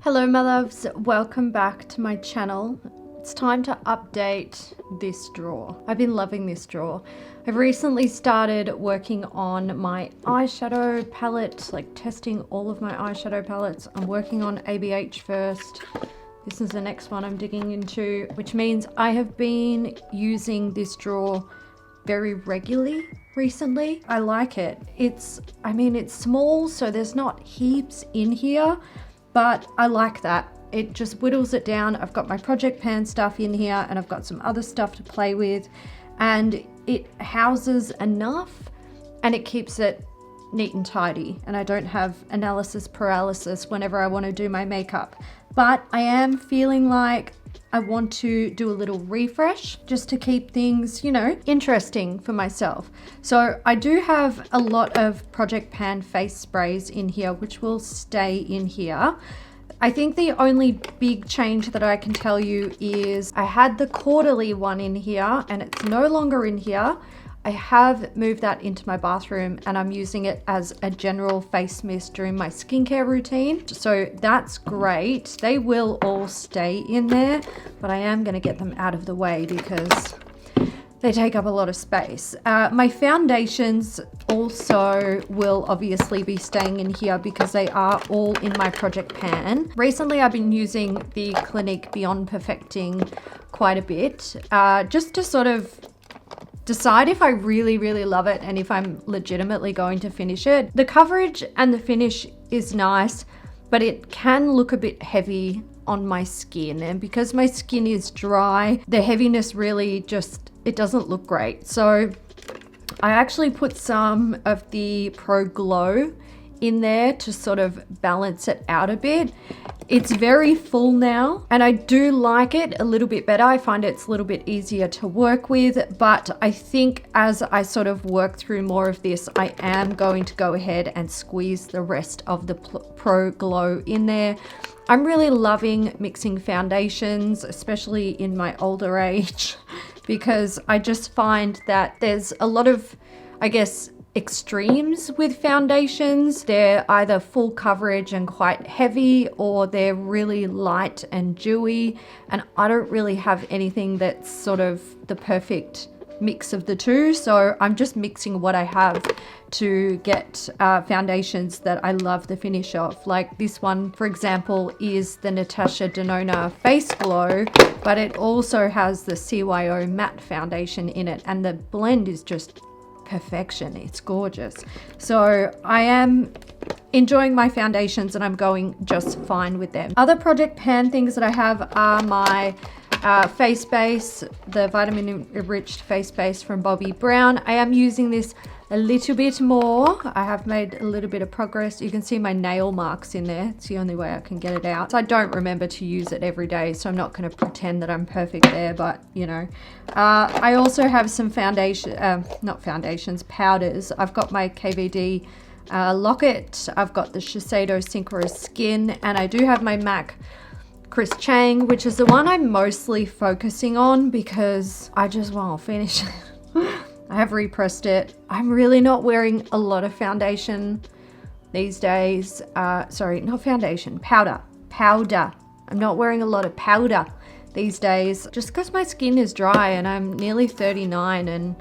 Hello my loves, welcome back to my channel. It's time to update this drawer. I've been loving this drawer. I've recently started working on my eyeshadow palette, like testing all of my eyeshadow palettes. I'm working on ABH first. This is the next one I'm digging into, which means I have been using this drawer very regularly recently. I like it. It's small, so there's not heaps in here, but I like that. It just whittles it down. I've got my project pan stuff in here and I've got some other stuff to play with, and it houses enough and it keeps it neat and tidy, and I don't have analysis paralysis whenever I want to do my makeup. But I am feeling like I want to do a little refresh just to keep things, interesting for myself. So I do have a lot of Project Pan face sprays in here, which will stay in here. I think the only big change that I can tell you is I had the quarterly one in here and it's no longer in here. I have moved that into my bathroom and I'm using it as a general face mist during my skincare routine. So that's great. They will all stay in there, but I am going to get them out of the way because they take up a lot of space. My foundations also will obviously be staying in here because they are all in my project pan. Recently, I've been using the Clinique Beyond Perfecting quite a bit, just to sort of decide if I really love it and if I'm legitimately going to finish it. The coverage and the finish is nice, but it can look a bit heavy on my skin, and because my skin is dry, the heaviness really it doesn't look great. So I actually put some of the Pro Glow in there to sort of balance it out a bit. It's very full now and I do like it a little bit better. I find it's a little bit easier to work with, but I think as I sort of work through more of this, I am going to go ahead and squeeze the rest of the Pro Glow in there. I'm really loving mixing foundations, especially in my older age, because I just find that there's a lot of, extremes with foundations. They're either full coverage and quite heavy, or they're really light and dewy, and I don't really have anything that's sort of the perfect mix of the two. So I'm just mixing what I have to get foundations that I love the finish of. Like this one, for example, is the Natasha Denona Face Glow, but it also has the CYO matte foundation in it, and the blend is just perfection. It's gorgeous. So I am enjoying my foundations and I'm going just fine with them. Other Project Pan things that I have are my face base, the vitamin enriched face base from Bobbi Brown. I am using this a little bit more. I have made a little bit of progress. You can see my nail marks in there. It's the only way I can get it out. So I don't remember to use it every day, so I'm not going to pretend that I'm perfect there, but I also have some powders. I've got my KVD Locket. I've got the Shiseido Synchro Skin, and I do have my MAC Chris Chang, which is the one I'm mostly focusing on because I just want to finish it. I have repressed it. I'm really not wearing a lot of foundation these days. Sorry, not foundation, powder. I'm not wearing a lot of powder these days just because my skin is dry and I'm nearly 39 and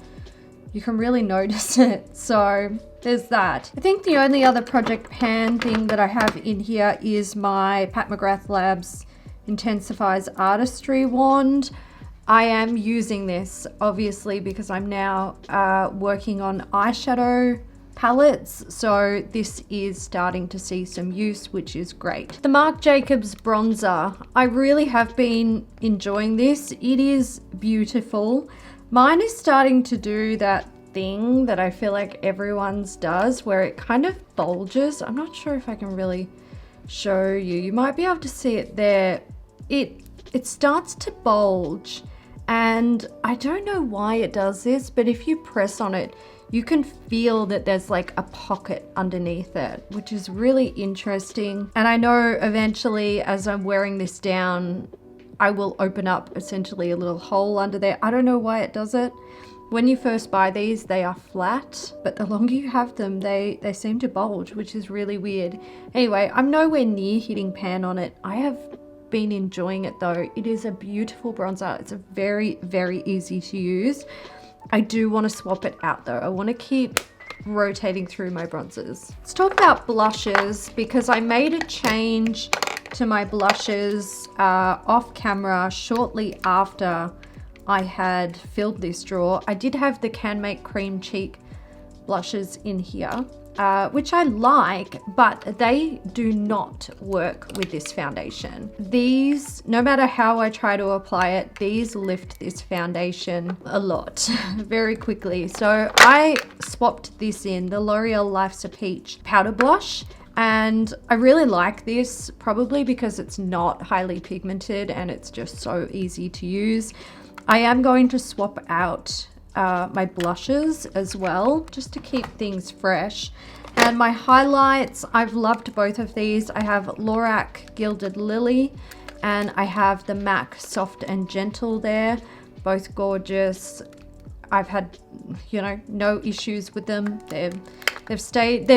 you can really notice it. So there's that. I think the only other Project Pan thing that I have in here is my Pat McGrath Labs Intensifies Artistry wand. I am using this obviously because I'm now working on eyeshadow palettes, so this is starting to see some use, which is great. The Marc Jacobs bronzer, I really have been enjoying this. It is beautiful. Mine is starting to do that thing that I feel like everyone's does where it kind of bulges. I'm not sure if I can really show you. You might be able to see it there. It starts to bulge, and I don't know why it does this, but if you press on it, you can feel that there's like a pocket underneath it, which is really interesting. And I know eventually as I'm wearing this down, I will open up essentially a little hole under there. I don't know why it does it, When you first buy these, they are flat, but the longer you have them, they seem to bulge, which is really weird. Anyway, I'm nowhere near hitting pan on it. I have been enjoying it though. It is a beautiful bronzer. It's a very, very easy to use. I do want to swap it out though. I want to keep rotating through my bronzers. Let's talk about blushes, because I made a change to my blushes off camera shortly after I had filled this drawer. I did have the Can Make Cream Cheek blushes in here, which I like, but they do not work with this foundation. These, no matter how I try to apply it, these lift this foundation a lot, very quickly. So I swapped this in, the L'Oreal Life's a Peach powder blush. And I really like this, probably because it's not highly pigmented and it's just so easy to use. I am going to swap out my blushes as well, just to keep things fresh. And my highlights, I've loved both of these. I have Lorac Gilded Lily and I have the MAC Soft and Gentle there. Both gorgeous. I've had, you know, no issues with them. They've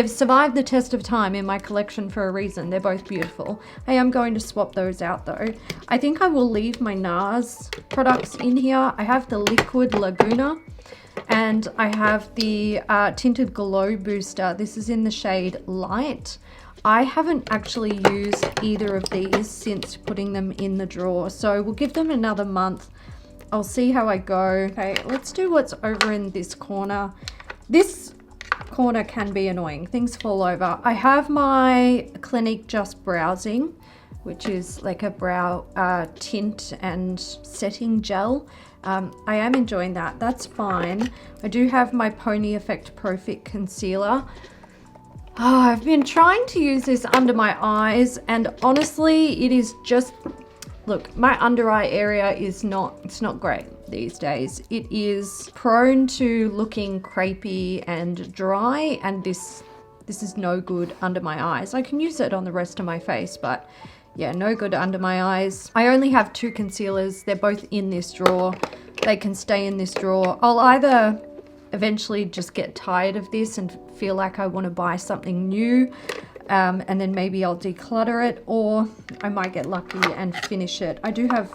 survived the test of time in my collection for a reason. They're both beautiful. I am going to swap those out though. I think I will leave my NARS products in here. I have the Liquid Laguna and I have the Tinted Glow Booster. This is in the shade Light. I haven't actually used either of these since putting them in the drawer, so we'll give them another month. I'll see how I go. Okay, let's do what's over in this corner. This corner can be annoying. Things fall over. I have my Clinique Just Browsing, which is like a brow tint and setting gel. I am enjoying that. That's fine. I do have my Pony Effect Pro Fit Concealer. Oh, I've been trying to use this under my eyes, and honestly, it is just... Look, my under eye area is it's not great these days. It is prone to looking crepey and dry, and this is no good under my eyes. I can use it on the rest of my face, but yeah, no good under my eyes. I only have 2 concealers. They're both in this drawer. They can stay in this drawer. I'll either eventually just get tired of this and feel like I want to buy something new, and then maybe I'll declutter it, or I might get lucky and finish it. I do have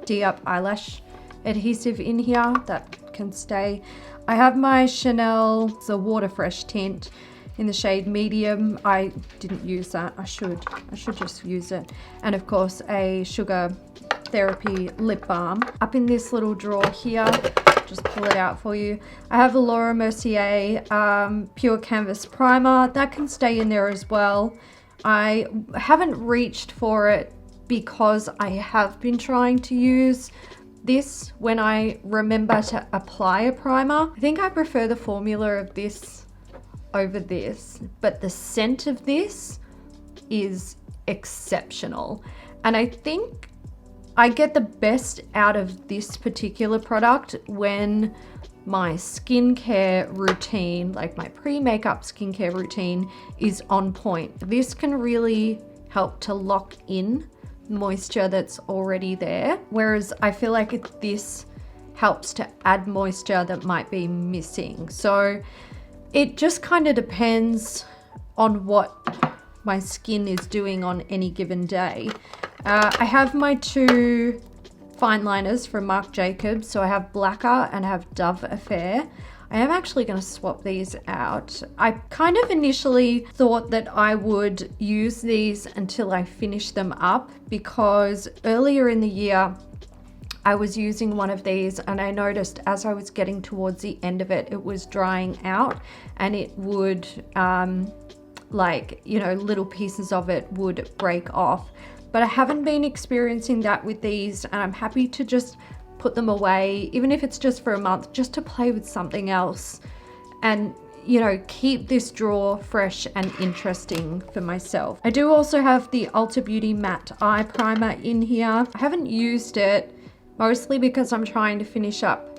D-Up eyelash adhesive in here that can stay. I have my Chanel, the Water Fresh tint in the shade Medium. I didn't use that. I should just use it. And of course a Sugar Therapy lip balm. Up in this little drawer here, just pull it out for you. I have a Laura Mercier Pure Canvas Primer. That can stay in there as well. I haven't reached for it because I have been trying to use this when I remember to apply a primer. I think I prefer the formula of this over this, but the scent of this is exceptional. And I think I get the best out of this particular product when my skincare routine, like my pre-makeup skincare routine, is on point. This can really help to lock in moisture that's already there, whereas I feel like this helps to add moisture that might be missing. So it just kind of depends on what my skin is doing on any given day. I have my 2 fine liners from Marc Jacobs. So I have Blacker and I have Dove Affair. I am actually going to swap these out. I kind of initially thought that I would use these until I finish them up, because earlier in the year I was using one of these and I noticed as I was getting towards the end of it, it was drying out and it would like, you know, little pieces of it would break off. But I haven't been experiencing that with these, and I'm happy to just put them away, even if it's just for a month, just to play with something else and, you know, keep this drawer fresh and interesting for myself. I do also have the Ulta Beauty Matte Eye Primer in here. I haven't used it, mostly because I'm trying to finish up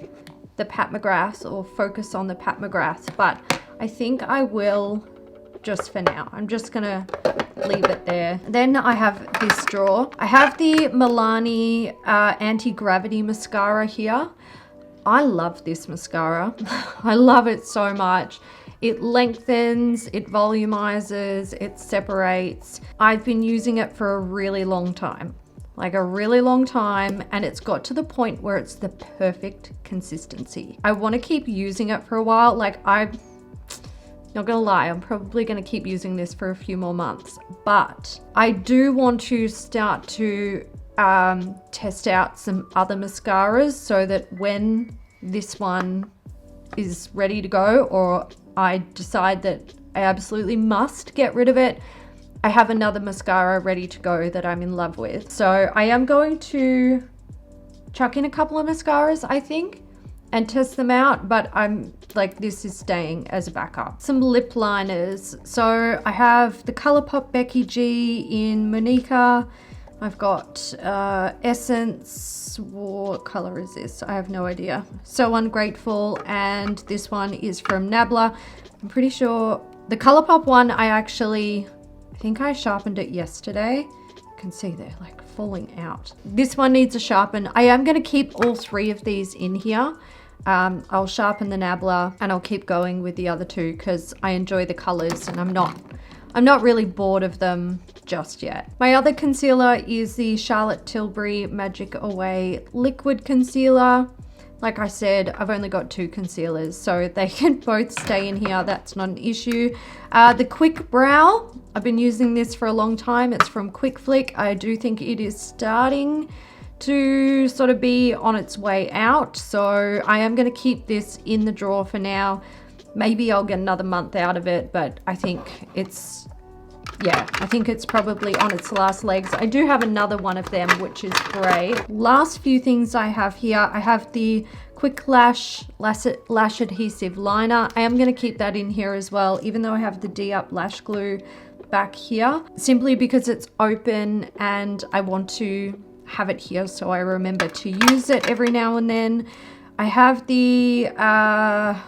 the Pat McGrath, or focus on the Pat McGrath, but I think I will just for now. I'm just gonna leave it there. Then I have this drawer. I have the Milani anti-gravity mascara here. I love this mascara. I love it so much. It lengthens, it volumizes, it separates. I've been using it for a really long time. Like a really long time, and it's got to the point where it's the perfect consistency. I want to keep using it for a while. Like, I'm not gonna lie, I'm probably gonna keep using this for a few more months, but I do want to start to test out some other mascaras so that when this one is ready to go, or I decide that I absolutely must get rid of it, I have another mascara ready to go that I'm in love with. So I am going to chuck in a couple of mascaras, I think, and test them out, but I'm like, this is staying as a backup. Some lip liners. So I have the Colourpop Becky G in Monica. I've got Essence, what color is this? I have no idea. So Ungrateful, and this one is from Nabla. I'm pretty sure the Colourpop one, I think I sharpened it yesterday. You can see they're like falling out. This one needs a sharpen. I am gonna keep all three of these in here. I'll sharpen the Nabla and I'll keep going with the other two because I enjoy the colors and I'm not really bored of them just yet. My other concealer is the Charlotte Tilbury Magic Away Liquid Concealer. Like I said, I've only got 2 concealers, so they can both stay in here. That's not an issue. The Quick Brow, I've been using this for a long time. It's from Quick Flick. I do think it is starting to sort of be on its way out, so I am going to keep this in the drawer for now. Maybe I'll get another month out of it, but I think it's probably on its last legs. I do have another one of them, which is great. Last few things I have here, I have the Quick Lash Adhesive Liner. I am going to keep that in here as well, even though I have the D-Up Lash Glue back here, simply because it's open and I want to have it here so I remember to use it every now and then. I have the,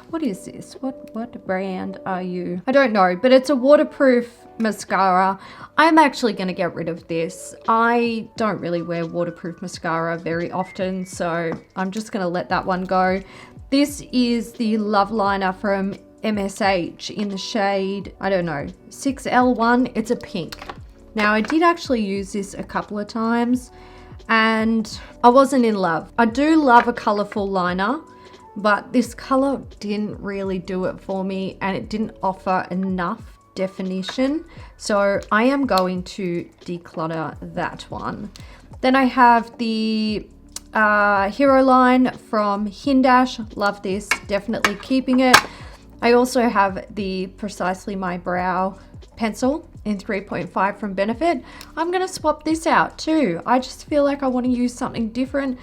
what is this? What brand are you? I don't know, but it's a waterproof mascara. I'm actually going to get rid of this. I don't really wear waterproof mascara very often, so I'm just going to let that one go. This is the Love Liner from MSH in the shade, I don't know, 6L1. It's a pink. Now, I did actually use this a couple of times and I wasn't in love. I do love a colorful liner, but this color didn't really do it for me and it didn't offer enough definition. So I am going to declutter that one. Then I have the Hero line from Hindash. Love this, definitely keeping it. I also have the Precisely My Brow pencil in 3.5 from Benefit. I'm gonna swap this out too. I just feel like I want to use something different.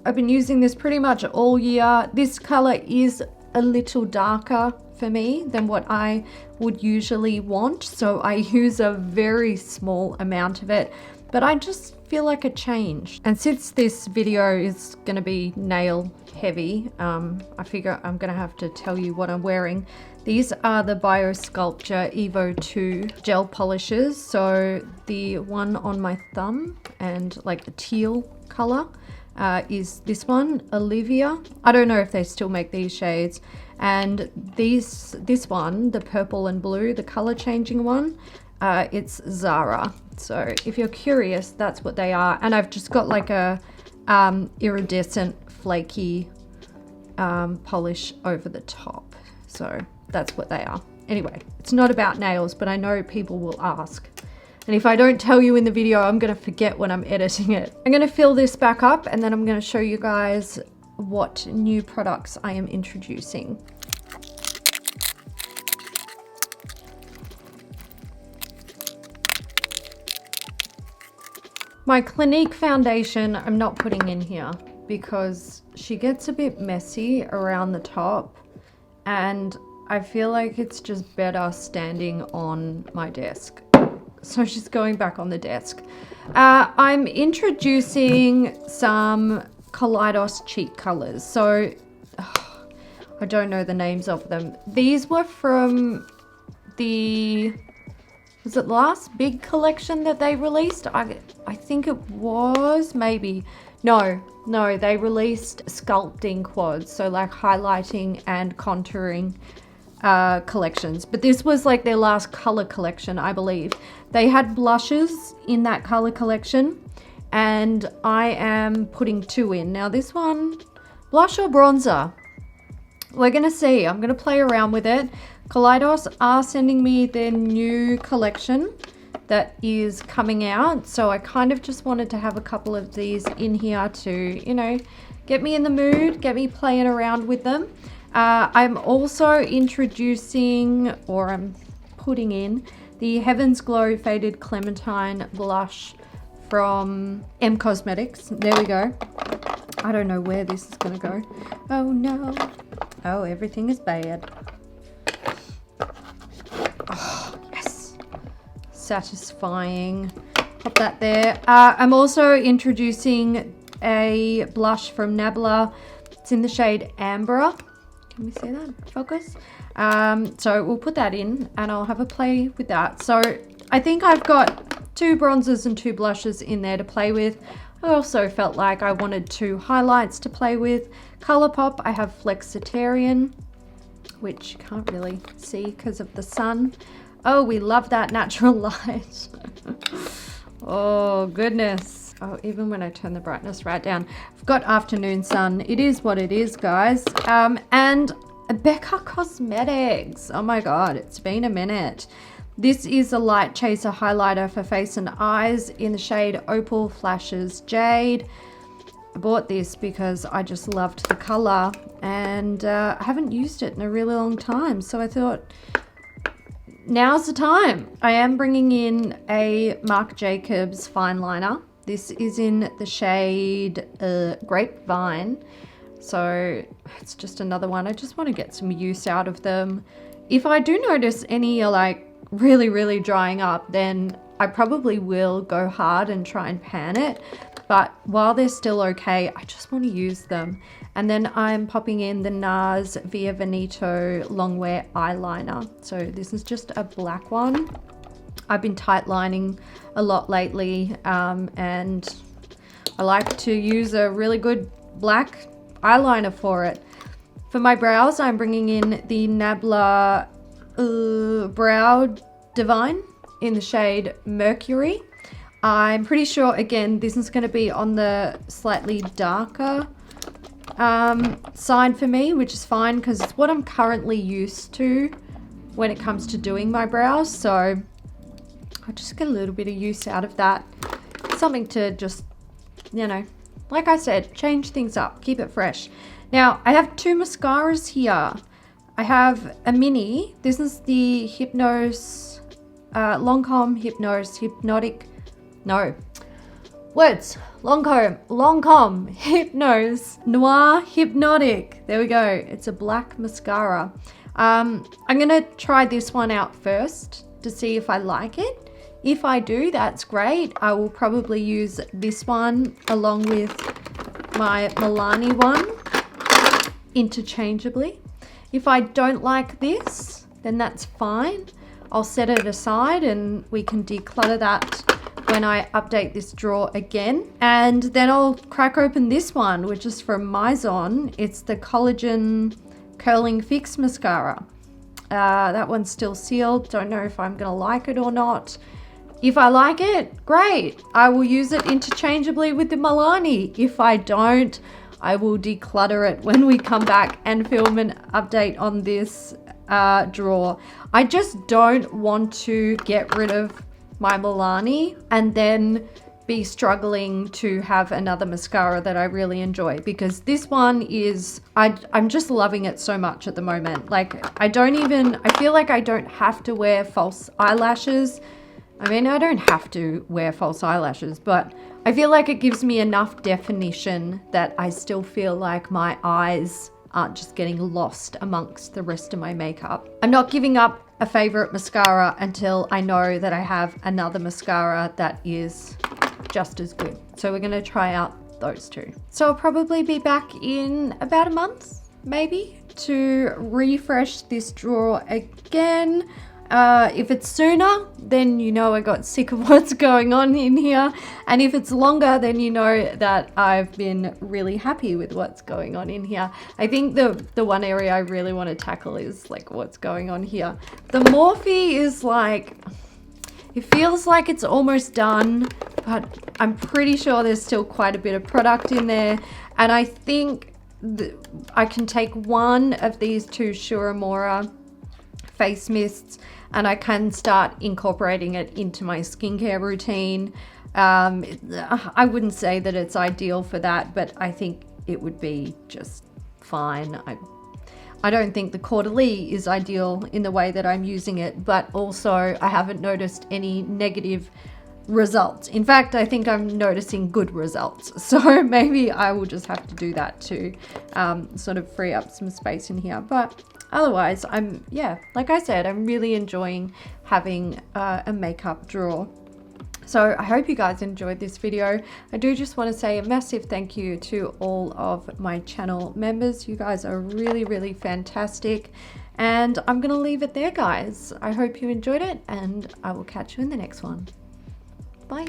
I've been using this pretty much all year. This color is a little darker for me than what I would usually want, so I use a very small amount of it, but I just feel like a change. And since this video is gonna be nail heavy, I figure I'm gonna have to tell you what I'm wearing. These are the BioSculpture Evo 2 gel polishes. So the one on my thumb and like the teal color is this one, Olivia. I don't know if they still make these shades. And this one, the purple and blue, the color changing one, it's Zara. So if you're curious, that's what they are. And I've just got like a iridescent flaky polish over the top. So that's what they are. Anyway, it's not about nails, but I know people will ask. And if I don't tell you in the video, I'm gonna forget when I'm editing it. I'm gonna fill this back up and then I'm gonna show you guys what new products I am introducing. My Clinique foundation, I'm not putting in here because she gets a bit messy around the top and I feel like it's just better standing on my desk. So she's going back on the desk. I'm introducing some Kaleidos cheek colors. So I don't know the names of them. These were from the Was it the last big collection that they released? I think it was, maybe. No, they released sculpting quads, so like highlighting and contouring collections. But this was like their last color collection, I believe. They had blushes in that color collection, and I am putting 2 in. Now this one, blush or bronzer? We're gonna see. I'm gonna play around with it. Kaleidos are sending me their new collection that is coming out, so I kind of just wanted to have a couple of these in here to, you know, get me in the mood, get me playing around with them. I'm also introducing, or I'm putting in, the Heaven's Glow Faded Clementine blush from M Cosmetics. There we go. I don't know where this is gonna go. Oh no. Oh, everything is bad. Oh, yes. Satisfying. Pop that there. I'm also introducing a blush from Nabla. It's in the shade Amber. Can we see that? Focus. So we'll put that in and I'll have a play with that. So I think I've got 2 bronzers and 2 blushes in there to play with. I also felt like I wanted 2 highlights to play with. Colourpop, I have Flexitarian, which you can't really see because of the sun. Oh, we love that natural light. Oh, goodness. Oh, even when I turn the brightness right down. I've got afternoon sun. It is what it is, guys. And Becca Cosmetics. Oh my God, it's been a minute. This is a light chaser highlighter for face and eyes in the shade Opal Flashes Jade. I bought this because I just loved the color, and I haven't used it in a really long time, so I thought now's the time. I am bringing in a Marc Jacobs fine liner. This is in the shade Grapevine, so it's just another one. I just want to get some use out of them. If I do notice any are like really drying up, then I probably will go hard and try and pan it. But while they're still okay, I just want to use them. And then I'm popping in the NARS Via Veneto Longwear Eyeliner. So this is just a black one. I've been tight lining a lot lately, and I like to use a really good black eyeliner for it. For my brows, I'm bringing in the Nabla Brow Divine in the shade Mercury. I'm pretty sure, again, this is going to be on the slightly darker side for me, which is fine because it's what I'm currently used to when it comes to doing my brows. So I just get a little bit of use out of that. Something to just, you know, like I said, change things up, keep it fresh. Now, I have 2 mascaras here. I have a mini. This is the Hypnose, Lancome Hypnose Hypnotic, no, words, Lancome Hypnose Noir Hypnotic. There we go. It's a black mascara. I'm going to try this one out first to see if I like it. If I do, that's great. I will probably use this one along with my Milani one interchangeably. If I don't like this, then that's fine. I'll set it aside and we can declutter that when I update this drawer again. And then I'll crack open this one, which is from Mizon. It's the Collagen Curling Fix Mascara. That one's still sealed. Don't know if I'm gonna like it or not. If I like it, great. I will use it interchangeably with the Milani. If I don't, I will declutter it when we come back and film an update on this drawer. I just don't want to get rid of my Milani and then be struggling to have another mascara that I really enjoy, because this one is, I'm just loving it so much at the moment. Like, I feel like I don't have to wear false eyelashes. I mean, I don't have to wear false eyelashes, but I feel like it gives me enough definition that I still feel like my eyes aren't just getting lost amongst the rest of my makeup. I'm not giving up a favorite mascara until I know that I have another mascara that is just as good. So we're gonna try out those 2. So I'll probably be back in about a month, maybe, to refresh this drawer again. If it's sooner, then you know I got sick of what's going on in here. And if it's longer, then you know that I've been really happy with what's going on in here. I think the one area I really want to tackle is like what's going on here. The Morphe is like, it feels like it's almost done, but I'm pretty sure there's still quite a bit of product in there. And I think I can take one of these two Shuramura face mists and I can start incorporating it into my skincare routine. I wouldn't say that it's ideal for that, but I think it would be just fine. I don't think the Caudalie is ideal in the way that I'm using it, but also I haven't noticed any negative results. In fact, I think I'm noticing good results. So maybe I will just have to do that to sort of free up some space in here. But otherwise, like I said, I'm really enjoying having a makeup drawer. So I hope you guys enjoyed this video. I do just want to say a massive thank you to all of my channel members. You guys are really, really fantastic. And I'm going to leave it there, guys. I hope you enjoyed it, and I will catch you in the next one. Bye.